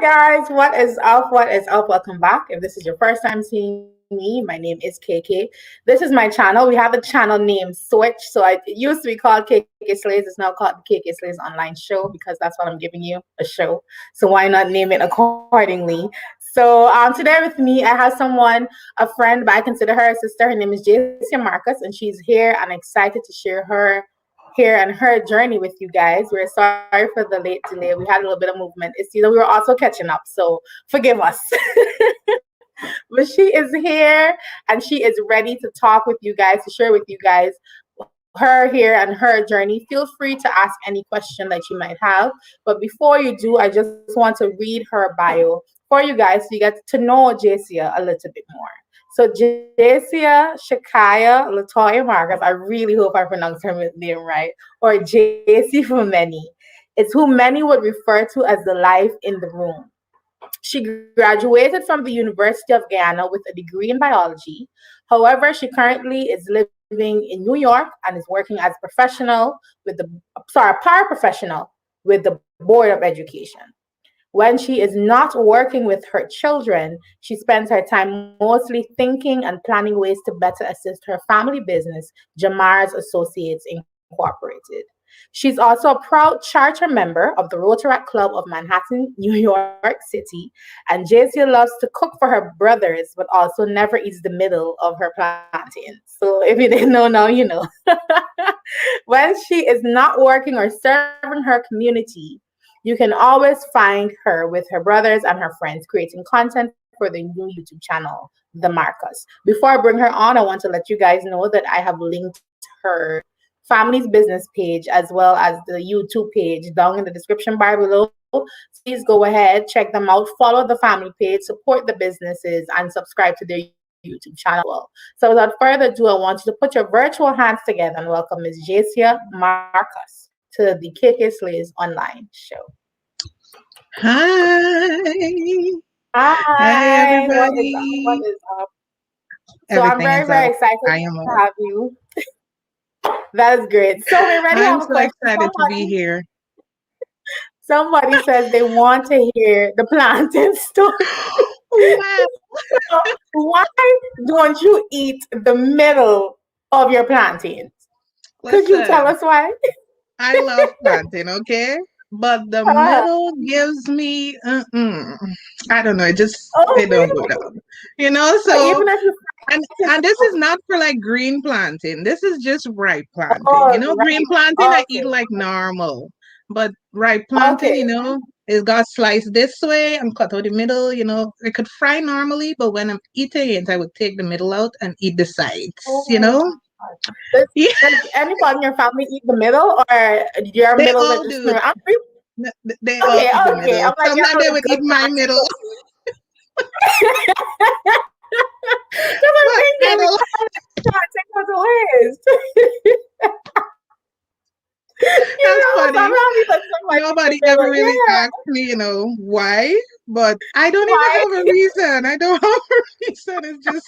guys, what is up? What is up? Welcome back. If this is your first time seeing me, my name is KK. This is my channel. We have the channel name switch. It used to be called KayKaySlays. It's now called the KayKaySlays Online Show because that's what I'm giving you, a show. So why not name it accordingly? Today with me, I have someone, a friend, but I consider her a sister. Her name is Jacia Marcus, and she's here and excited to share her here and her journey with you guys. We're sorry for the late delay. We had a little bit of movement. It's we were also catching up, so forgive us. But she is here and she is ready to talk with you guys, to share with you guys her here and her journey. Feel free to ask any question that you might have. But before you do, I just want to read her bio for you guys so you get to know Jacia a little bit more. So Jacia Shakaia Latoya Marcus, I really hope I pronounced her name right, or JC for many, is who many would refer to as the life in the room. She graduated from the University of Guyana with a degree in biology. However, she currently is living in New York and is working as paraprofessional with the Board of Education. When she is not working with her children, she spends her time mostly thinking and planning ways to better assist her family business, Jamar's Associates Incorporated. She's also a proud charter member of the Rotaract Club of Manhattan, New York City, and Jacia loves to cook for her brothers, but also never eats the middle of her plantains. So if you didn't know, now you know. When she is not working or serving her community, you can always find her with her brothers and her friends creating content for the new YouTube channel, The Marcus. Before I bring her on, I want to let you guys know that I have linked her family's business page as well as the YouTube page down in the description bar below. Please go ahead, check them out, follow the family page, support the businesses, and subscribe to their YouTube channel. So without further ado, I want you to put your virtual hands together and welcome Ms. Jacia Marcus to the KayKaySlays online show. Hi. Hi. Hi, everybody. What is up? So I'm very, very excited to have you. That is great. So we already have a question. Excited to be here. Somebody says they want to hear the plantain story. Wow. So why don't you eat the middle of your plantains? Could you tell us why? I love plantain, okay? But the middle gives me, I don't know, it don't go down. You know, so, even if and this is not for like green plantain. This is just ripe plantain. Green plantain I eat like normal. But ripe plantain, it got sliced this way and cut out the middle, I could fry normally, but when I'm eating it, I would take the middle out and eat the sides, Does anybody in your family eat the middle, or your they middle? All do. They all eat the middle. Sometimes they would eat my middle. That's funny. Nobody ever really asked me, why, but I don't even have a reason. I don't have a reason. It's just...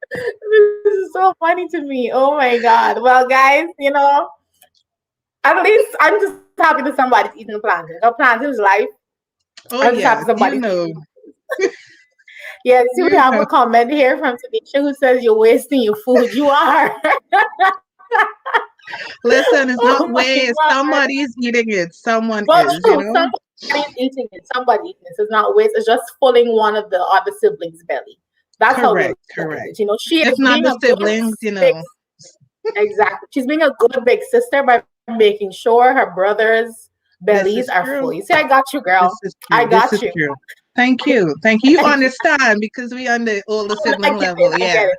This is so funny to me. Oh my God. Well, guys, at least I'm just happy that somebody's eating the plantain. The plantain's life. Oh, yeah. Yeah, see, we have a comment here from Tanisha who says you're wasting your food. You are. Listen, it's not waste. Somebody's eating it. Someone is, Somebody's eating it. Somebody eating it. It's not waste. It's just filling one of the other siblings' belly. That's correct. She is not the siblings, Exactly. She's being a good big sister by making sure her brothers' bellies are full. You see, I got you, girl. I got you. True. Thank you. You understand because we on the older sibling level. I get it.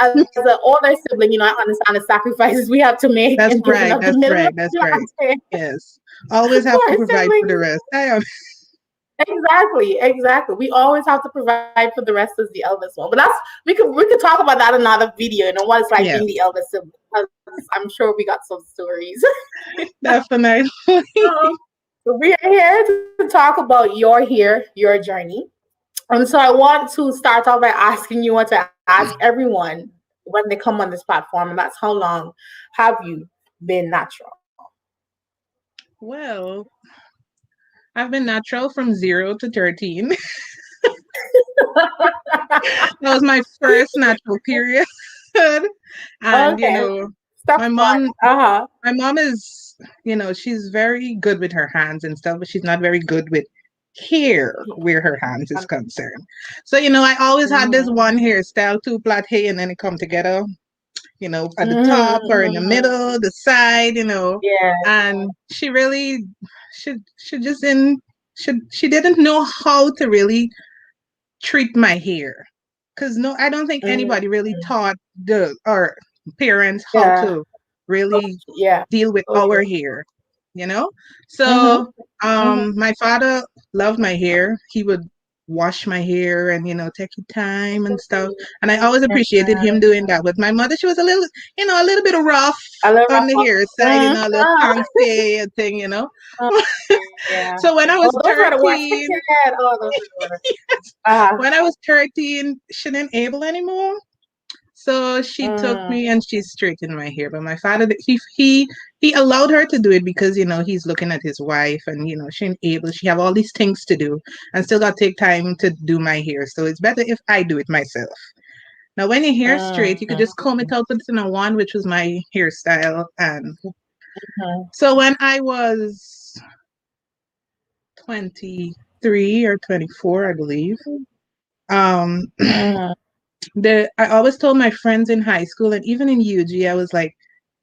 As an older sibling, I understand the sacrifices we have to make. That's right. That's right. Yes. Always have to provide for the rest. Exactly. We always have to provide for the rest as the eldest one. But we could talk about that in another video, what it's like being the eldest sibling. I'm sure we got some stories. Definitely. We are here to talk about your journey. And so I want to start off by asking you what to ask everyone when they come on this platform, and that's how long have you been natural? Well, I've been natural from 0 to 13. That was my first natural period. And Okay. Step my one. mom Uh-huh. my mom is, she's very good with her hands and stuff, but she's not very good with hair where her hands is concerned. So, I always had this Mm-hmm. one hairstyle, two plait hair, and then it come together, at the top or in the Mm-hmm. middle, the side, Yeah. and she really, she just didn't, she didn't know how to really treat my hair. Because no, I don't think anybody really Mm-hmm. taught our parents how Yeah. to really Yeah. deal with our Okay. hair, you know? So, Mm-hmm. Mm-hmm. my father loved my hair. He would wash my hair and, take his time and stuff. And I always appreciated him doing that. With my mother, she was a little bit rough I love on the rough. hair side, Mm-hmm. a little fancy thing. Oh, yeah. So when I Oh, was those were the worst 13, picture I had. Oh, those were the worst. Uh-huh. when I was 13, she didn't able anymore. So she took Mm, me and she straightened my hair. But my father, he allowed her to do it because he's looking at his wife and she ain't able. She have all these things to do and still got to take time to do my hair. So it's better if I do it myself. Now, when your hair straight, you could mm, just comb it out, put it in a wand, which was my hairstyle. And mhm, so when I was 23 or 24, I believe, um, mm, I always told my friends in high school and even in UG, I was like,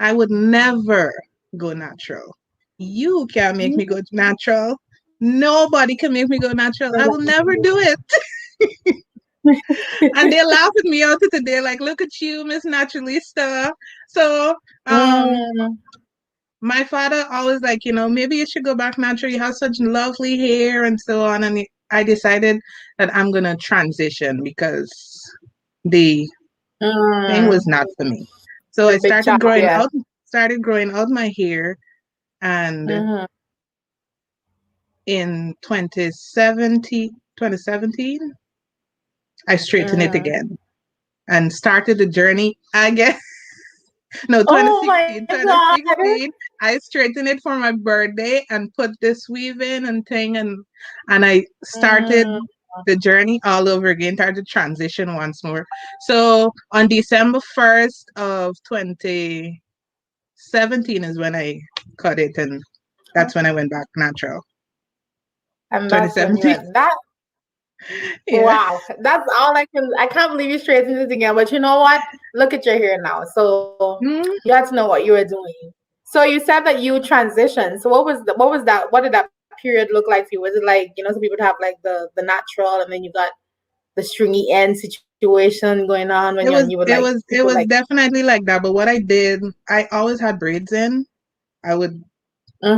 I would never go natural. You can't make me go natural. Nobody can make me go natural. I will never do it. And they laugh at me out today, like, look at you, Miss Naturalista. So, mm. my father always like, maybe you should go back natural. You have such lovely hair and so on. And I decided that I'm gonna transition because the thing Mm. was not for me. So The I big chop, yeah. started growing out my hair, and Mm-hmm. in 2017, I straightened it Mm. again and started the journey again. No, Oh my 2016, God. 2016. I straightened it for my birthday and put this weave in and thing, and I started Mm. the journey all over again, started to transition once more. So on December 1st of 2017 is when I cut it, and that's when I went back natural. And that's when you 2017. went. That Yeah. wow. That's all I can't believe you straightened it again. But you know what? Look at your hair now. So Mm, you had to know what you were doing. So you said that you transitioned. So what did that period look like for you? Was it like, some people have like the natural and then you got the stringy end situation going on when it was you would it like was it people was like definitely like that. But what I did, I always had braids in. I would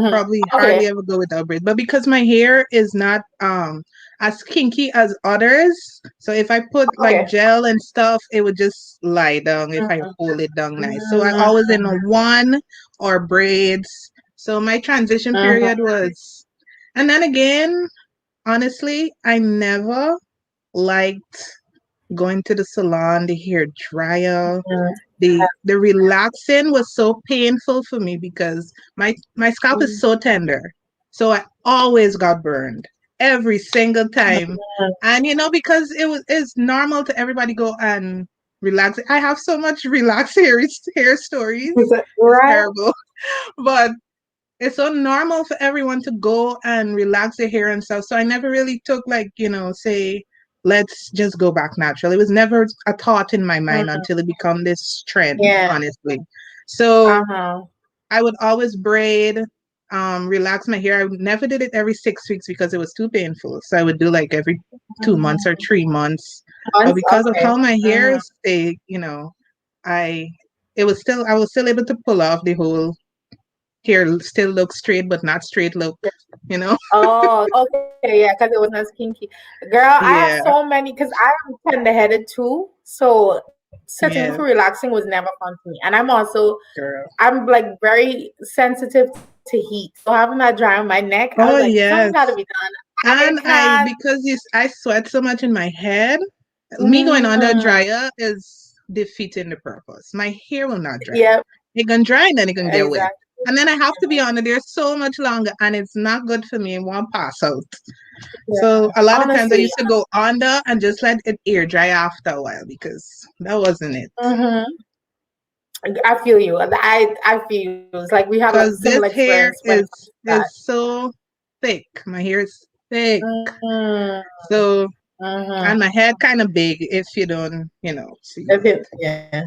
probably okay. hardly ever go without braids. But because my hair is not as kinky as others, so if I put like Okay. gel and stuff, it would just lie down if I Mm, hold it down nice. So I mm, always in a one or braids. So my transition mhm, period was, and then again, honestly, I never liked going to the salon, the hair dryer, mm, the relaxing was so painful for me because my scalp is mm, so tender. So I always got burned every single time. mm. And because it's normal to everybody go and relax. I have so much relaxed hair stories. Is it It's right? terrible. But it's so normal for everyone to go and relax their hair and stuff. So I never really took like, say, let's just go back natural. It was never a thought in my mind Mm, until it become this trend, yeah. honestly. So Uh-huh. I would always braid, relax my hair. I never did it every 6 weeks because it was too painful. So I would do like every 2 months or 3 months. But Months? because of Okay. how my hair Mm-hmm. stayed, I I was still able to pull off the whole hair still look straight but not straight look, you know? Oh, okay, yeah, because it was not kinky. Girl, I have Yeah, so many because I'm tender-headed too. So sitting for yeah, relaxing was never fun for me. And girl. I'm like very sensitive to heat. So having that dry on my neck, I was Oh like, something yes. got to be done. I And can't. because I sweat so much in my head, me going under a Mm, dryer is defeating the purpose. My hair will not dry. yep, It can dry and then it can get wet. exactly. And then I have to be on it there so much longer, and it's not good for me. I want to pass out. Yeah. So a lot of times I Honestly. used to go under and just let it air dry after a while because that wasn't it. Mm-hmm. I feel you. I feel you. It's like we have like a Because similar this hair experience when it comes to that. is so thick. My hair is thick. Mm-hmm. So Mm-hmm. and my head kind of big if you don't, see it. Yeah.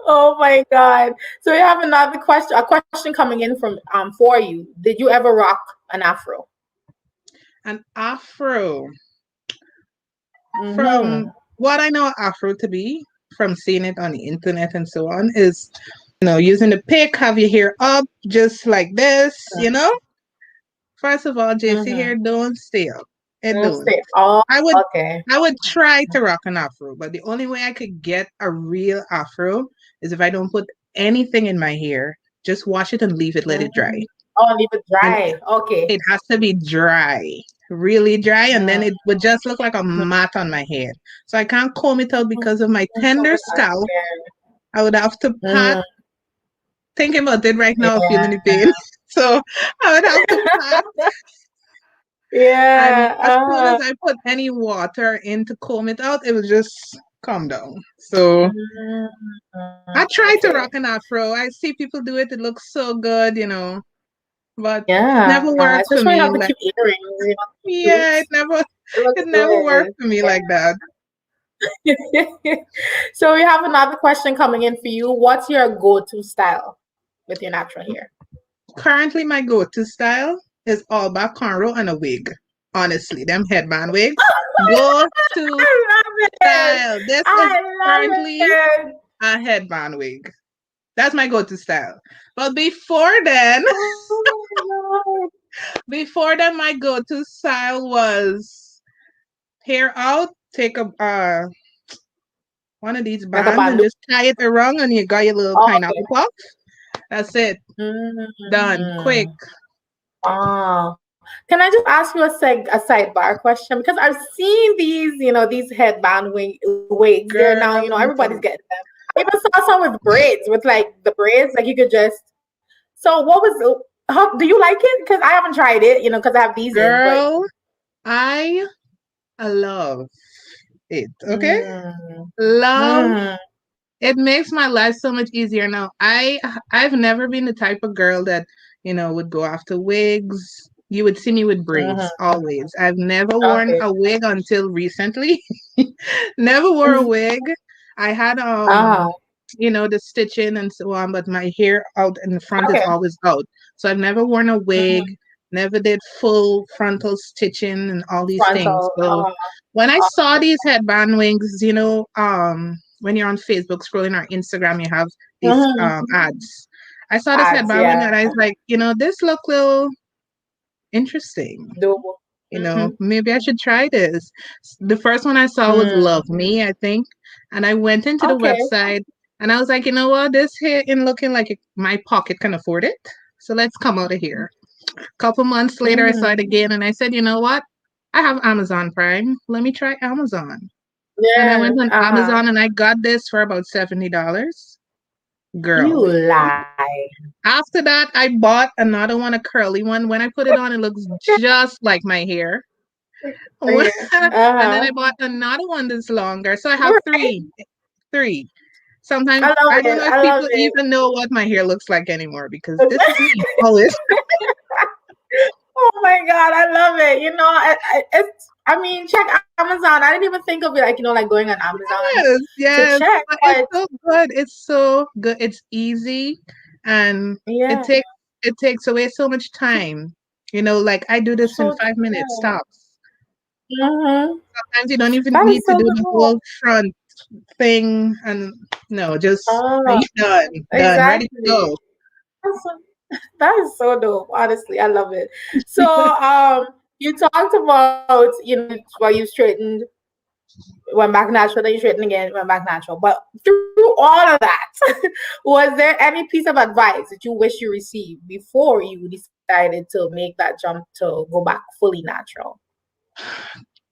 Oh my God. So we have another question, a question coming in from for you. Did you ever rock an afro? An afro. From Mm-hmm. what I know afro to be, from seeing it on the internet and so on, is using the pick, have your hair up just like this, First of all, JC Mm-hmm. hair don't stay up. It don't. Stay. Oh, I would okay. I would try to rock an afro, but the only way I could get a real afro is if I don't put anything in my hair. Just wash it and leave it, let it dry. Mm-hmm. Oh, leave it And dry. Okay. it has to be dry, really dry, and then Mm-hmm. it would just look like a mat on my head. So I can't comb it out because of my So tender good scalp. idea. I would have to pat. Mm, Thinking about it right now, feeling the yeah. pain. So I would have to pat. And Yeah. as soon as I put any water in to comb it out, it would just calm down. So I try to Okay. rock an afro. I see people do it. It looks so good, but it Yeah. never worked for Especially when you me. have the Like, cute earrings, yeah, cute. it never, It looks it never worked good. for me like that. So we have another question coming in for you. What's your go-to style with your natural hair? Currently, my go-to style is all back cornrow and a wig. Honestly, them headband wigs. Go-to I love it. style. This is I love currently it. a headband wig. That's my go-to style. But before then, Oh my go-to style was hair out, take a one of these my God. Like a bands and bandu. just tie it around, and you got your little Oh, pineapple okay. puff. That's it. Done. Quick. Mm. Oh. Can I just ask you a sidebar question? Because I've seen these, these headband wigs. They're now, Girl, let me tell everybody's you. getting them. I even saw some with braids, with like the braids, like you could just. So what was? How do you like it? Because I haven't tried it, because I have these in. But Girl, I love it. Okay? mm, Love. mm, It makes my life so much easier now. I've never been the type of girl that, would go after wigs. You would see me with braids mm-hmm. always. I've never worn Okay. a wig until recently. Never wore a wig. I had Uh-huh. the stitching and so on, but my hair out in the front is Okay. always out. So I've never worn a Mm-hmm. wig, never did full frontal stitching and all these things. Frontal. So when I saw these headband wings, when you're on Facebook scrolling or Instagram, you have these Mm-hmm. ads. I saw this Ads, headband wing yeah. and I was like, this look little interesting. Doable. Mm-hmm. Maybe I should try this. The first one I saw was Mm. Love Me, I think. And I went into the Okay. website and I was like, you know what? This hair in looking like my pocket can afford it. So let's come out of here. A couple months later, I saw it Mm. again and I said, you know what? I have Amazon Prime. Let me try Amazon. And I Yeah. went on Uh-huh. Amazon and I got this for about $70. You Girl. lie. After that, I bought another one, a curly one. When I put it on, it looks just like my hair. Yeah. And then Uh-huh. I bought another one that's longer. So I have Right. three. Three. I Sometimes love I don't it. know if I love people it. even know what my hair looks like anymore because this is me always. Oh my God, I love it. I mean, check Amazon. I didn't even think of it like, like going on Amazon Yes, to yes. check, But it's but so good. It's so good. It's easy and it yeah, takes it takes away so much time. Like I do this in so 5 minutes, good. stops. Mm-hmm. Sometimes you don't even That need is to so do the cool. whole front thing and no, just are Oh, you done? Done, ready to exactly. go. That's so, that is so dope. Honestly, I love it. So, you talked about, while you straightened, went back natural, then you straightened again, went back natural. But through all of that, was there any piece of advice that you wish you received before you decided to make that jump to go back fully natural?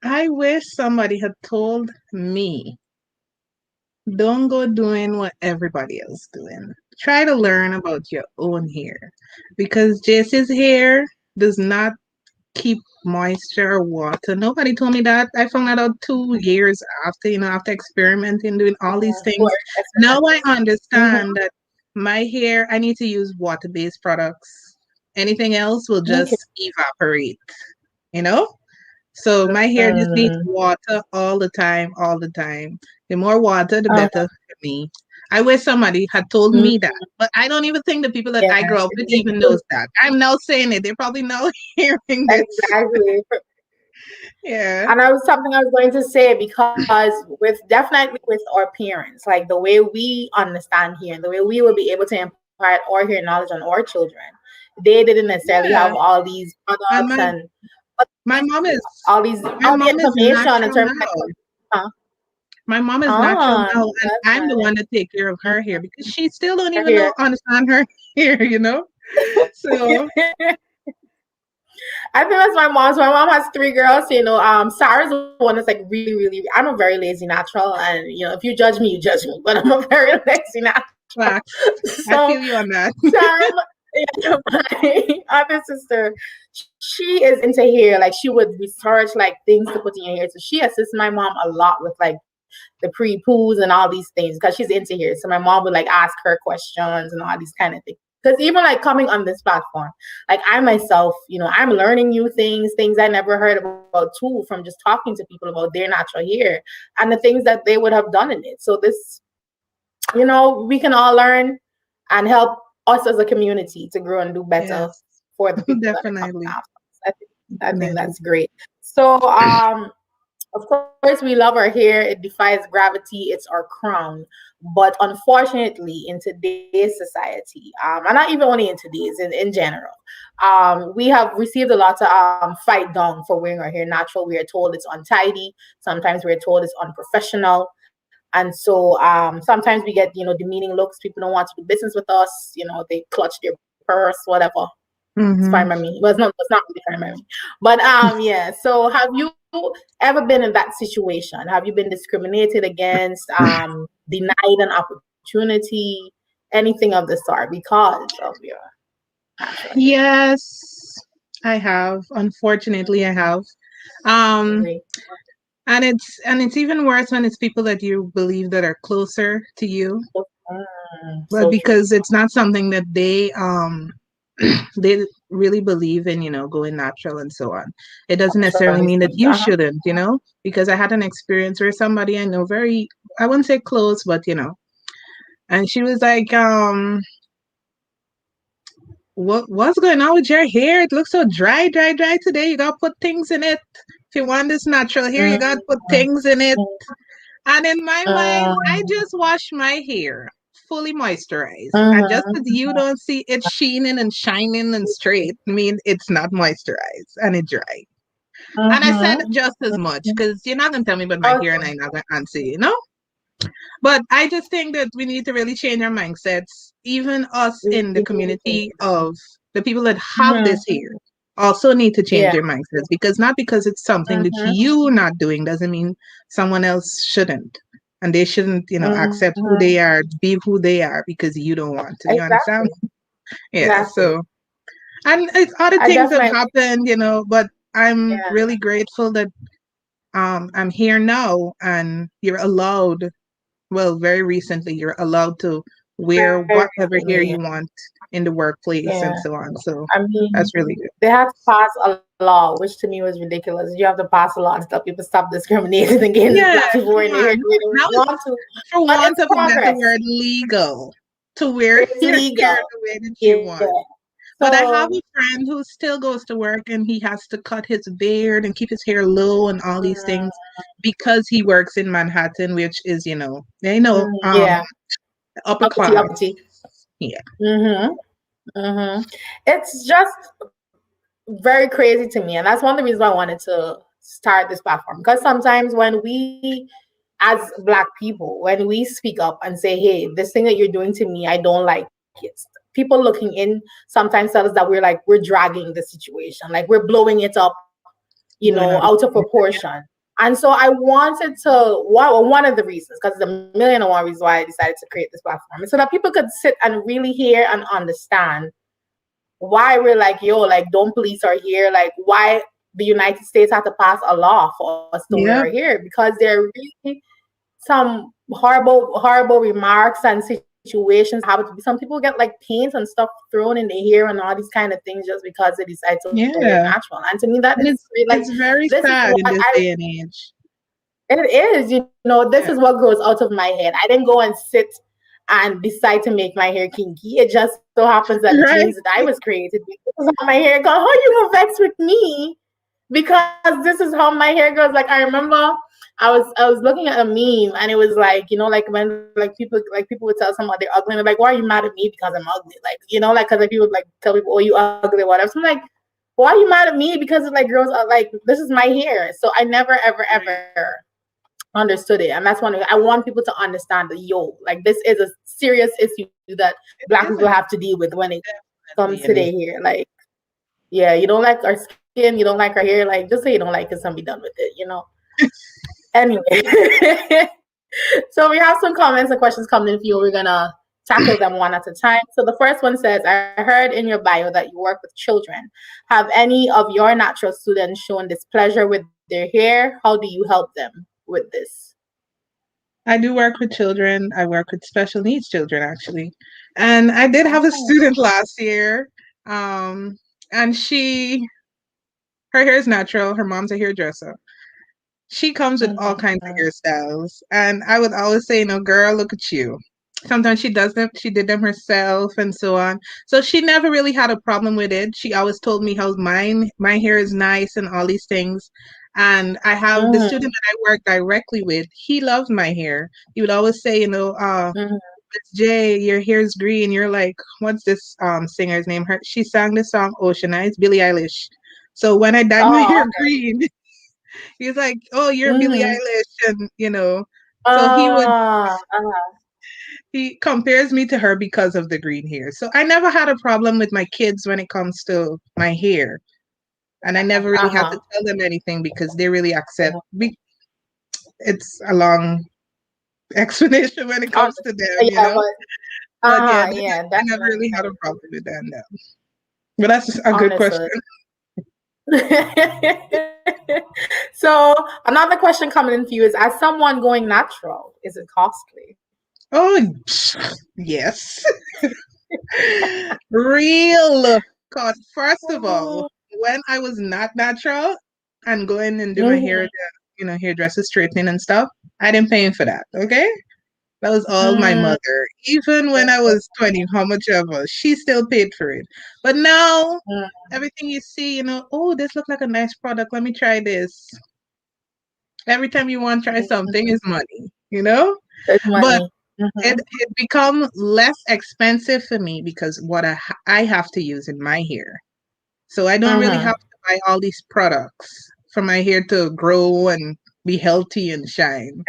I wish somebody had told me don't go doing what everybody else doing. Try to learn about your own hair because Jace's hair does not keep moisture or water. Nobody told me that. I found that out 2 years after, after experimenting, doing all these things. For Now I experimenting. understand Mm-hmm. that my hair, I need to use water-based products. Anything else will Okay. just evaporate, you know? So my hair just needs Mm-hmm. water all the time, all the time. The more water, the better for me. I wish somebody had told me that, but I don't even think the people that Yeah, I grew up with it even was knows that. I'm now saying it. They're probably now hearing this. exactly. Yeah. And I was something I was going to say because with definitely with our parents, like the way we understand here, the way we will be able to impart or hear knowledge on our children, they didn't necessarily have Yeah. all these And products and my mom is all the information in natural terms of now. like, huh? My mom is natural Oh, now, and that's I'm the nice. one to take care of her hair because she still don't They're even know here. understand her hair. So I think that's my mom's. My mom has 3 girls. Sarah's the one that's like really, really. I'm a very lazy natural, and if you judge me, you judge me. But I'm a very lazy natural. facts. I So feel you on that. Sarah, my other sister, she is into hair. Like she would research like things to put in your hair. So she assists my mom a lot with like the pre-poos and all these things because she's into hair. So my mom would like ask her questions and all these kind of things. Because even like coming on this platform, like I myself, I'm learning new things I never heard about too, from just talking to people about their natural hair and the things that they would have done in it. So this, we can all learn and help us as a community to grow and do better Yes, for the people that are coming definitely. after us. I think Definitely. that's great. So, of course, we love our hair. It defies gravity. It's our crown. But unfortunately, in today's society, and not even only in today's, in general, we have received a lot of fight down for wearing our hair natural. We are told it's untidy. Sometimes we're told it's unprofessional. And so sometimes we get, demeaning looks. People don't want to do business with us. They clutch their purse, whatever. It's fine by Mm-hmm. me. Well, it's not really fine by me. But yeah. So have you ever been in that situation? Have you been discriminated against, denied an opportunity, anything of the sort because of your natural hair? Yes, I have. Unfortunately, I have. Um, Really? and it's even worse when it's people that you believe that are closer to you, but So true. because it's not something that they really believe in, going natural and so on. It doesn't Natural, necessarily these mean that things. you shouldn't, because I had an experience where somebody I know very, I wouldn't say close, but and she was like, what's going on with your hair? It looks so dry, dry, dry today. You gotta put things in it. If you want this natural hair, you gotta put Mm-hmm. things in it. And in my mind, I Mm-hmm. just wash my hair fully moisturized. And just Mm-hmm. as you don't see it sheening and shining and straight, I mean it's not moisturized and it dry. And I said Mm-hmm. just as much because you're not gonna tell me about my hair and Okay. I'm not gonna answer you. But I just think that we need to really change our mindsets. Even us We in the need to change community that. of the people that have this Mm-hmm. here also need to change Yeah. their mindsets because not because it's something that Mm-hmm. you not doing doesn't mean someone else shouldn't. And they shouldn't, accept Mm-hmm. who they are, be who they are because you don't want to. You understand? Exactly. Yeah. Exactly. So, and it's other I things have definitely, happened, but I'm yeah. really grateful that I'm here now and you're allowed, well, very recently, you're allowed to wear Very whatever hair recently. you want in the workplace Yeah. and so on. So I mean, that's really good. they had to pass a law, which to me was ridiculous. You have to pass a law and tell people stop discriminating against black Yeah, people wearing come their hair on. the way they Now want it's, to. for But it's want of a better progress. word, legal to wear It's your hair legal. the way that you Yeah. want. But I have So, a friend who still goes to work and he has to cut his beard and keep his hair low and all these things because he works in Manhattan, which is, yeah, upper uppity, class. uppity. Yeah. Mm-hmm. Mm-hmm. It's just very crazy to me. And that's one of the reasons why I wanted to start this platform. Because sometimes when we, as Black people, when we speak up and say, hey, this thing that you're doing to me, I don't like it. People looking in sometimes tell us that we're dragging the situation, like we're blowing it up, Blowing out out. of proportion. And And so I wanted to, one of the reasons, because the million and one reasons why I decided to create this platform, is so that people could sit and really hear and understand why we're like, yo, like, don't police our hair, like, why the United States had to pass a law for us to wear Yeah. our hair, because there are really some horrible remarks and situations happen to be. Some people get like paint and stuff thrown in their hair and all these kind of things just because they decide to wear Yeah. natural. And to me, that And is like, it's very this is sad what in this I, day and age. it is, this Yeah. is what grows out of my head. I didn't go and sit and decide to make my hair kinky. It just so happens that the Right? genes that I was created with, this is how my hair goes. Oh, you were vexed with me because this is how my hair goes. Like, I remember I was looking at a meme, and it was like, like when like people would tell someone they're ugly, and they're like, why are you mad at me because I'm ugly? Like, like, because like people would like tell people, oh, you ugly, whatever. So I'm like, why are you mad at me because it like girls are like, this is my hair. So I never ever understood it. And that's one, I want people to understand that, like, this is a serious issue that It Black is people a have to deal with when it comes definitely to an their issue. hair. Like, yeah, you don't like our skin, you don't like our hair, like, just say you don't like it and be done with it. Anyway. So we have some comments and questions coming in for you. We're gonna tackle them one at a time. So the first one says, I heard in your bio that you work with children. Have any of your natural students shown displeasure with their hair? How do you help them with this? I do work with children. I work with special needs children actually. And I did have a Oh. student last year. And her hair is natural. Her mom's a hairdresser. She comes with all kinds of hairstyles. And I would always say, girl, look at you. Sometimes she does them, she did them herself and so on. So she never really had a problem with it. She always told me how my hair is nice and all these things. And I have the student that I work directly with, he loves my hair. He would always say, Miss J, your hair's green. You're like, what's this singer's name? She sang the song Ocean Eyes, Billie Eilish. So when I dyed my hair Oh, green, he's like, "Oh, you're Billie okay. Eilish," and so Uh, he compares me to her because of the green hair. So I never had a problem with my kids when it comes to my hair, and I never really had to tell them anything because they really accept. It's a long explanation when it comes to them, yeah, But yeah, yeah, I never definitely. really had a problem with that. No. But that's a good question. Understood. So another question coming in for you is, as someone going natural, is it costly? Oh, yes. Real cost. First of all, when I was not natural and going and do my hair, hairdresser straightening and stuff, I didn't pay for that. Okay. That was all my mother. Even when I was 20, how much ever, she still paid for it. But now, everything you see, oh, this looks like a nice product. Let me try this. Every time you want to try something is money, It's But money. it become less expensive for me because what I have to use in my hair. So I don't really have to buy all these products for my hair to grow and be healthy and shine,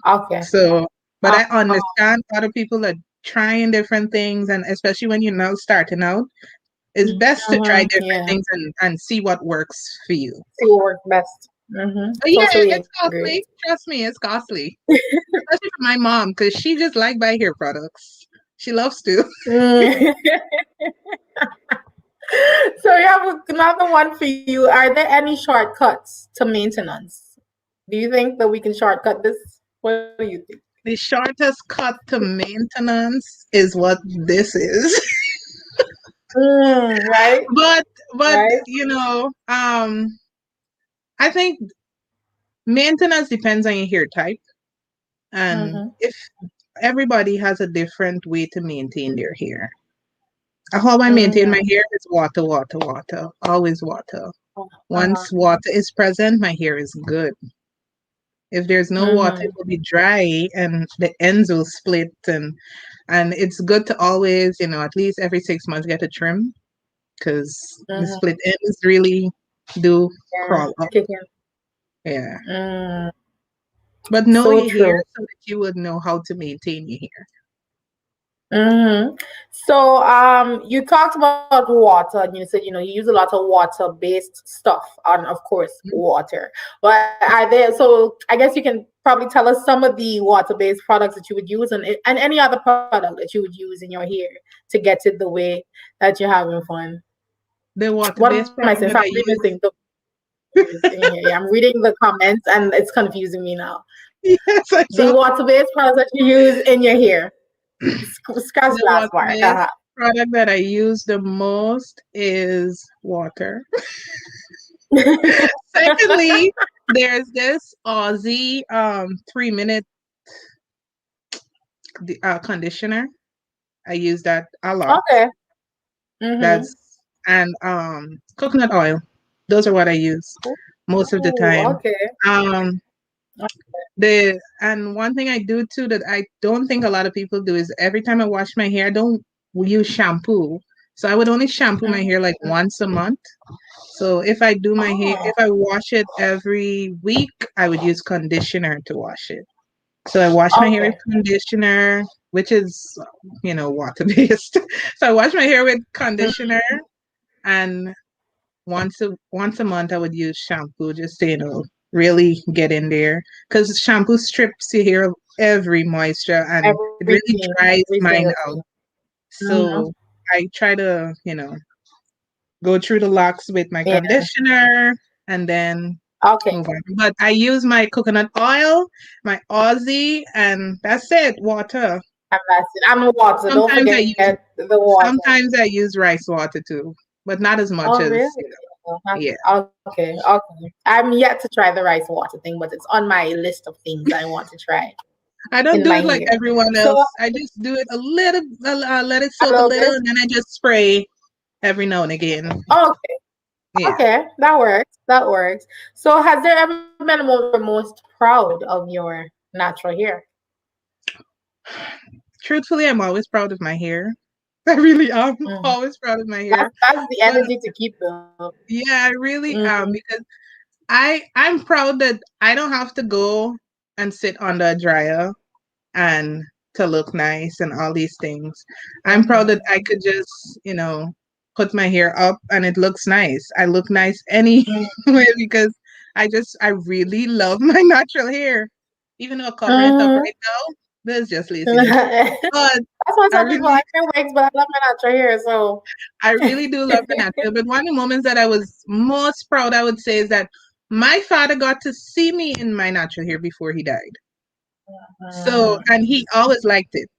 Okay. So, but I Uh, understand other people are trying different things, and especially when you're now starting out, it's best to try different yeah. things and see what works for you. See what works best. But yeah, Totally it's agree. costly. Trust me, it's costly. Especially for my mom, because she just like buy hair products. She loves to. So we have another one for you. Are there any shortcuts to maintenance? Do you think that we can shortcut this? What do you think? The shortest cut to maintenance is what this is. Right? but Right? I think maintenance depends on your hair type, and if everybody has a different way to maintain their hair. How I maintain my hair is water, water, water, always water. Once water is present, my hair is good. If there's no water, it will be dry and the ends will split, and it's good to always, at least every 6 months get a trim because the split ends really do crawl up. Yeah. But know So your hair true. so that you would know how to maintain your hair. Mm-hmm. So, you talked about water, and you said, you use a lot of water-based stuff, and of course, water. But are there? So, I guess you can probably tell us some of the water-based products that you would use, and any other product that you would use in your hair to get it the way that you're having fun. The What water-based am I saying? product So that I'm I reading use. the in here. Yeah, I'm reading the comments, and it's confusing me now. Yes, I The saw. water-based products that you use in your hair. Scratch The the last part. water-based product that I use the most is water. Secondly, there's this Aussie 3-minute conditioner. I use that a lot. Okay. Mm-hmm. That's and coconut oil. Those are what I use most of the Oh, time. okay. Um the and one thing I do too that I don't think a lot of people do is every time I wash my hair, I don't use shampoo. So I would only shampoo my hair like once a month. So if I do my hair, Oh, if I wash it every week, I would use conditioner to wash it. So I wash my hair with okay. conditioner, which is, water based. So I wash my hair with Mm, conditioner, and once a month I would use shampoo just to, really get in there because shampoo strips your hair of every moisture and it really everything, dries every mine single out. thing. Mm-hmm. So I try to, go through the locks with my Yeah. conditioner and then Okay. move on. But I use my coconut oil, my Aussie, and that's it. Water. And that's it. And water. Don't Sometimes I forget use the water. sometimes I use rice water too, but not as much Oh, as really? yeah. Okay. Okay. I'm yet to try the rice water thing, but it's on my list of things I want to try I don't in do my it like hair. everyone So else. I just do it a little, let it a soak a little little, bit. and then I just spray every now and again. Okay. Yeah. Okay. That works. That works. So has there ever been a moment you're most proud of your natural hair? Truthfully, I'm always proud of my hair. I really am Mm. always proud of my hair. That's the But energy to keep them. yeah, I really Mm. am because I'm proud that I don't have to go and sit under a dryer and to look nice and all these things. I'm proud that I could just, put my hair up and it looks nice. I look nice anyway because I really love my natural hair. Even though I cover it up Mm. right now, that's just laziness. That's But why I some people really like their wigs, but I love my natural hair. So I really do love my natural. But one of the moments that I was most proud, I would say, is that my father got to see me in my natural hair before he died. So, mm, and he always liked it.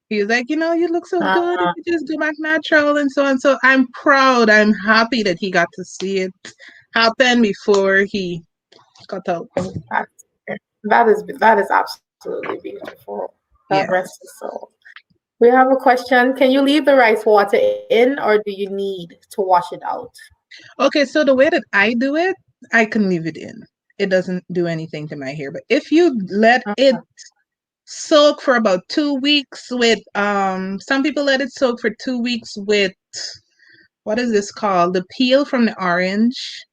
He was like, you look so good if uh, you just go back natural and so on. So I'm proud. I'm happy that he got to see it happen before he got out. that's- that is absolutely beautiful. God rest his Yes. soul. We have a question. Can you leave the rice water in, or do you need to wash it out? Okay, so the way that I do it, I can leave it in. It doesn't do anything to my hair. But if you let it soak for about 2 weeks with some people let it soak for 2 weeks with what is this called? The peel from the orange.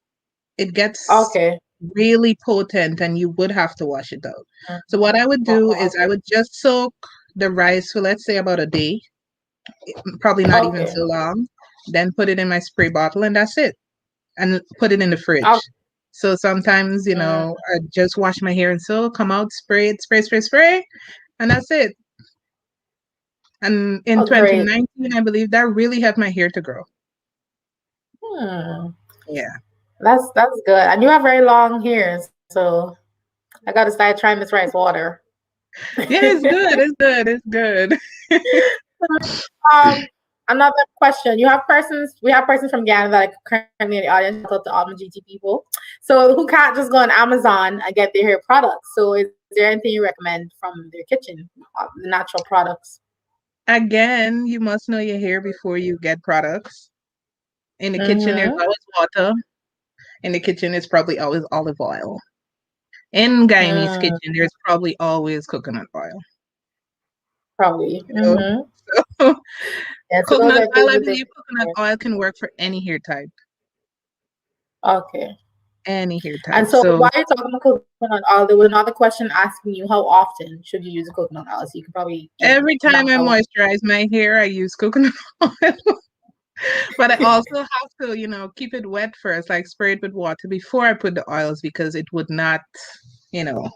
It gets Okay. really potent and you would have to wash it out. So what I would do is I Okay. would just soak the rice for let's say about a day, probably not even Okay. so long, then put it in my spray bottle and that's it. And put it in the Okay. fridge. So sometimes, Mm, I just wash my hair and so come out, spray it, spray, spray, spray, and that's it. And in oh, great. 2019, I believe that really helped my hair to grow. Hmm. Yeah. That's good. And you have very long hair, so I got to start trying this rice water. Yeah, it's good. It's good. It's good. um, Another question. We have persons from Guyana that are currently in the audience. Shout out to all my GT people. So who can't just go on Amazon and get their hair products. So is there anything you recommend from their kitchen, the natural products? Again, you must know your hair before you get products. In the kitchen, there's Mm-hmm. always water. In the kitchen, there's probably always olive oil. In Guyanese Mm, kitchen, there's probably always coconut oil. probably. You know? Mm-hmm. So, Yeah, so those coconut are oil, things I that they believe coconut oil can work for any hair type. okay. any hair type. And so So while you're talking about coconut oil, there was another question asking you how often should you use a coconut oil? So you can probably give every time them I a moisturize my hair, I use coconut oil. But I also have to, keep it wet first, like spray it with water before I put the oils because it would not, you know,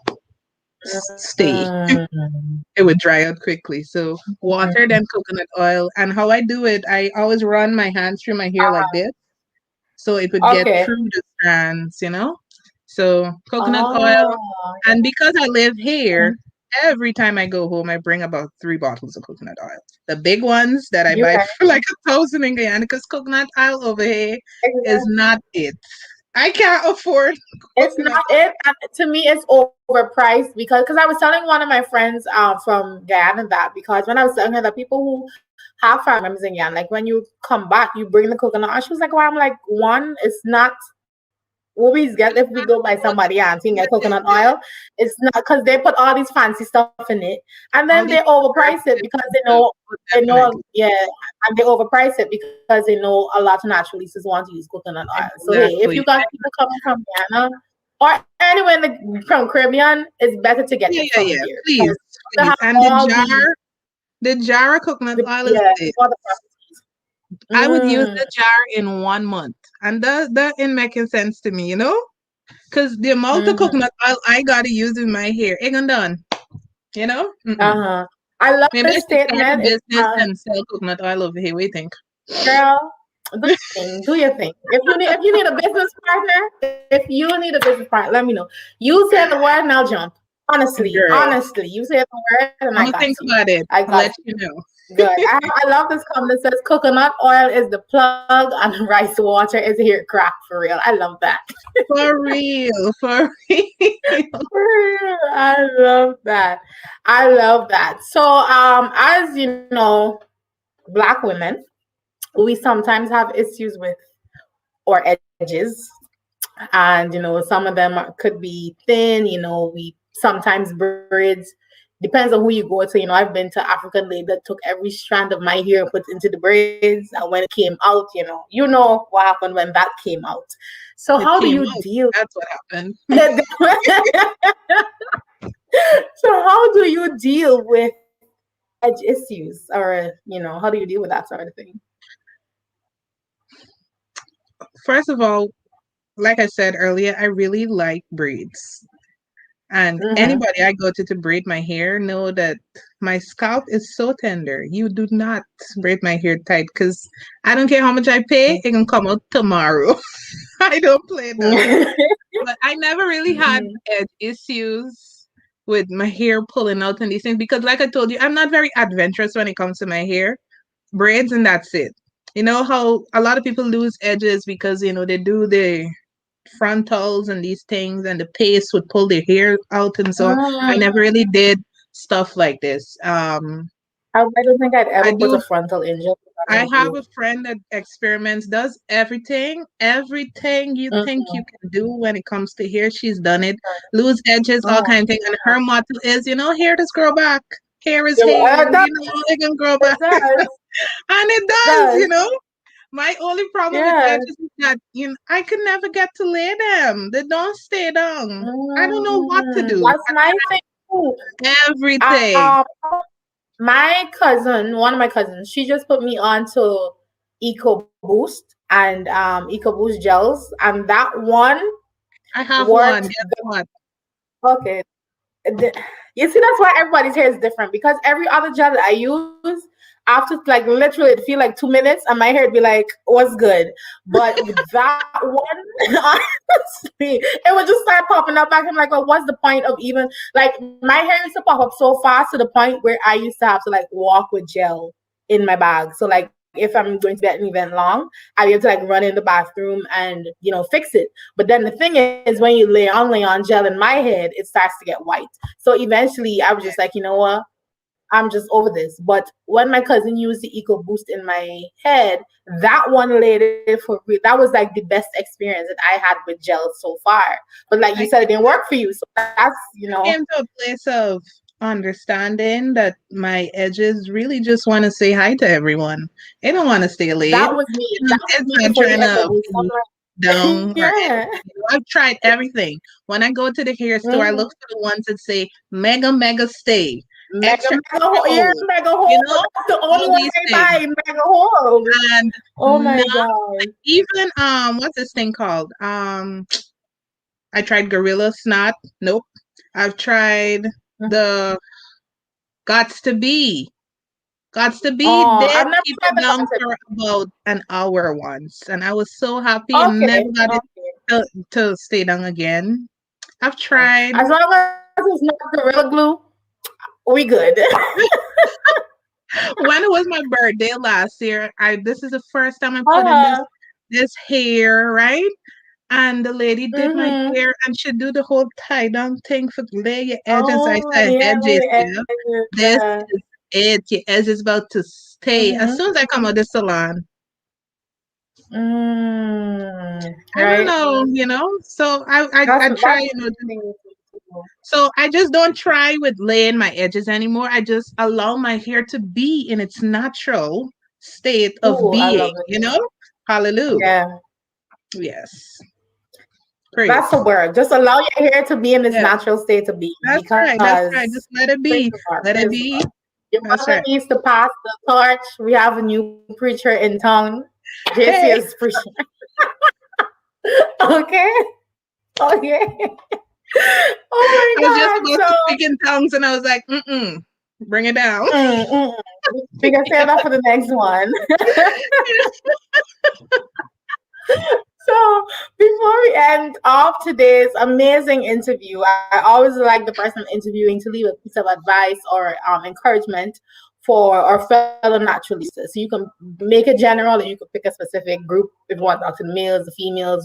stay. Mm, It would dry out quickly. So water, then coconut oil. And how I do it, I always run my hands through my hair like this. So it would get okay. through the strands. So coconut oil. Oh, And because I live here, every time I go home, I bring about 3 bottles of coconut oil. The big ones that I you're buy right. for like 1,000 in Guyana, because coconut oil over here is Exactly. not it. I can't afford It's coconut not it. And to me, it's overpriced because I was telling one of my friends from Guyana that because when I was telling her that people who have family members in Guyana, like when you come back, you bring the coconut oil. She was like, "Well, I'm like, one, it's not what we get if we go by somebody else and get coconut oil. It's not because they put all these fancy stuff in it, and all then these they overprice it preservatives because and stuff. Oh, definitely. yeah, and they overprice it because they know a lot of naturalistas want to use coconut oil. So hey, if you Exactly. got people coming from Ghana or anywhere from Caribbean, it's better to get Yeah, it yeah, from yeah. here Please, because they please. have And all the jar of coconut oil is yeah, this. all the I would use properties. the jar in 1 month. And that ain't making sense to me. Because the amount of Mm-hmm. coconut oil I gotta use in my hair ain't done. Mm-mm. Uh-huh. I love Maybe I this should start a statement. It's business and sell coconut oil over here. What do you think? girl, do your thing. Do your thing. If you need a business partner, if you need a business partner, let me know. You say the word and I'll jump. Girl, Honestly, you say the word and I'm I gonna got think you. about it. I I'll got let you know. you. Good. I love this comment that says coconut oil is the plug and rice water is here crack for real. I love that. For real, for real. I love that. I love that. So as you know, black women, we sometimes have issues with our edges, and some of them could be thin. We sometimes braids, depends on who you go to. I've been to African lady that took every strand of my hair and put it into the braids, and when it came out, you know what happened when that came out. So It how do came you out. deal That's what happened. so how do you deal with edge issues, or how do you deal with that sort of thing? First of all, like I said earlier, I really like braids. And Mm-hmm. anybody I go to braid my hair know that my scalp is so tender. You do not braid my hair tight because I don't care how much I pay, it can come out tomorrow. I don't play those. But I never really had edge issues with my hair pulling out and these things because, like I told you, I'm not very adventurous when it comes to my hair. Braids and that's it. You know how a lot of people lose edges because they do the frontals and these things and the paste would pull their hair out and so on. I Mm, never really did stuff like this. I don't think I'd I ever put do a frontal injury I on have you. a friend that experiments, does everything you think Mm-hmm. you can do when it comes to hair. She's done it, lose edges, all kind of things. And her motto is, hair does grow back. Hair is hair, It does. it can grow It back, does. and it does. Does. My only problem with Yeah. edges is that I could never get to lay them. They don't stay down. I don't know what to do. That's my thing too. Everything. Um, my cousin, one of my cousins, she just put me on to Eco Boost and Eco Boost gels, and that one I have one. worked. Guess what? Okay, you see, that's why everybody's hair is different because every other gel that I use, after like literally it feel like 2 minutes and my hair would be like, what's good? But with that one, honestly, it would just start popping up back. I'm like, well, what's the point of even like my hair used to pop up so fast to the point where I used to have to like walk with gel in my bag. So like if I'm going to be at an event long, I have to like run in the bathroom and fix it. But then the thing is, when you lay on gel in my head, it starts to get white. So eventually, I was just like, you know what? I'm just over this. But when my cousin used the Eco Boost in my head, that one laid it for real. That was like the best experience that I had with gel so far. But like you I said, it didn't work for you. So that's came to a place of understanding that my edges really just want to say hi to everyone. They don't want to stay late. that was me. That was It's me not before trying the Eco to Boost. I'm be like, down or Yeah. anything. I've tried everything. When I go to the hair store, I look for the ones that say mega stay, Mega, extra mega hold. Yeah, hold, mega you hold. know, That's the only all one these I things. buy. Mega hold. And Oh no, my god. even what's this thing called? I tried Gorilla Snot. Nope. I've tried the Gots to Be. Gots to Be Oh, did I've never keep tried it the down gossip. for about an hour once, and I was so happy and Okay. never got it Okay. to stay down again. I've Okay. tried. As long as it's not Gorilla Glue, we good. When it was my birthday last year, I this is the first time I'm putting Uh-huh. this hair, right? And the lady did my Mm-hmm. hair and she do the whole tie down thing for lay your edges. I Oh, said, yeah, "Hey, yeah, Jacia, this yeah. is it. Your edge is about to stay." As Mm-hmm. soon as I come out the salon, I don't Right? know, So I try, That's the thing with me too. So I just don't try with laying my edges anymore. I just allow my hair to be in its natural state of Ooh, I being, love it. Hallelujah. Yeah. Yes. Praise. That's the word. Just allow your hair to be in its Yeah. natural state to be That's right. That's right. because Just let it be. Let it praise the be. Lord. Your That's mother right. needs to pass the torch. We have a new preacher in town. JC Hey, is preaching. Okay. Okay. Oh I was just my about God. to speak in tongues and I was like, bring it down. Mm, mm, we can save that for the next one. So before we end off today's amazing interview, I always like the person interviewing to leave a piece of advice or encouragement for our fellow naturalistas. So you can make it general and you can pick a specific group if you want to talk to the males, the females.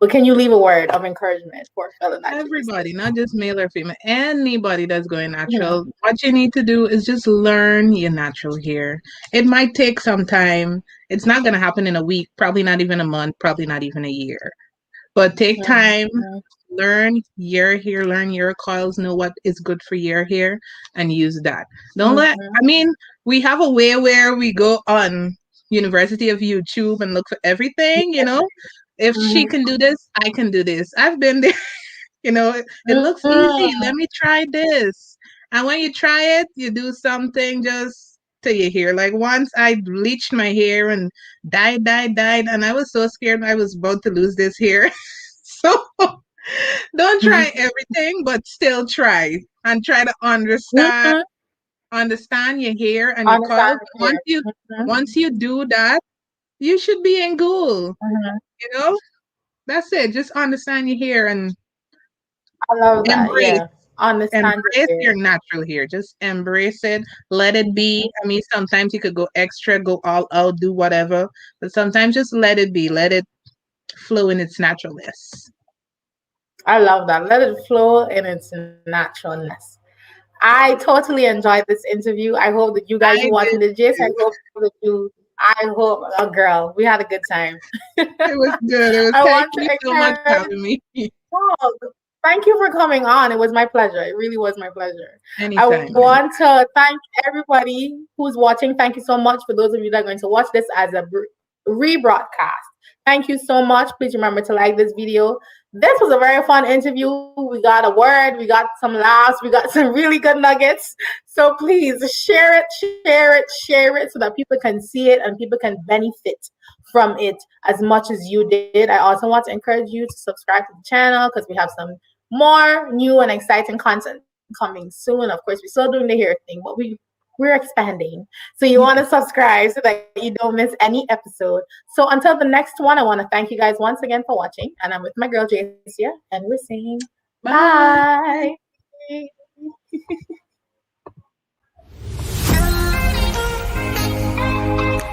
But can you leave a word of encouragement for fellow naturalistas? Everybody, not just male or female, anybody that's going Mhm, natural, what you need to do is just learn your natural hair. It might take some time. It's not going to happen in a week, probably not even a month, probably not even a year. But take mhm, time, learn your hair, learn your coils, know what is good for your hair, and use that. Don't let, mhm, I mean, we have a way where we go on University of YouTube and look for everything. If she mhm, can do this, I can do this. I've been there. It looks easy. Let mhm. me try this. And when you try it, you do something just to your hair. Like once I bleached my hair and dyed, and I was so scared I was about to lose this hair. So don't try everything, but still try and try to understand Mhm. understand your hair and your Understand coils. here. Once you do that, you should be in good. Mhm. You know, that's it. Just understand your hair and I love that. embrace Yeah. Understand embrace it. your natural hair. Just embrace it. Let it be. I mean, sometimes you could go extra, go all out, do whatever, but sometimes just let it be. Let it flow in its naturalness. I love that. Let it flow in its naturalness. I totally enjoyed this interview. I hope that you guys I who watching did this, Jace, I too. hope that I hope, oh girl, we had a good time. It was good. It was. I Thank want to you so much for encourage. having me. Oh, thank you for coming on. It was my pleasure. It really was my pleasure. I Anytime. want to thank everybody who's watching. Thank you so much for those of you that are going to watch this as a rebroadcast. Thank you so much. Please remember to like this video. This was a very fun interview. We got a word, we got some laughs, we got some really good nuggets. So please share it, share it, share it so that people can see it and people can benefit from it as much as you did. I also want to encourage you to subscribe to the channel because we have some more new and exciting content coming soon. Of course, we're still doing the hair thing, but we're expanding. So you want to subscribe so that you don't miss any episode. So until the next one, I want to thank you guys once again for watching. And I'm with my girl Jacia, and we're saying Bye. bye.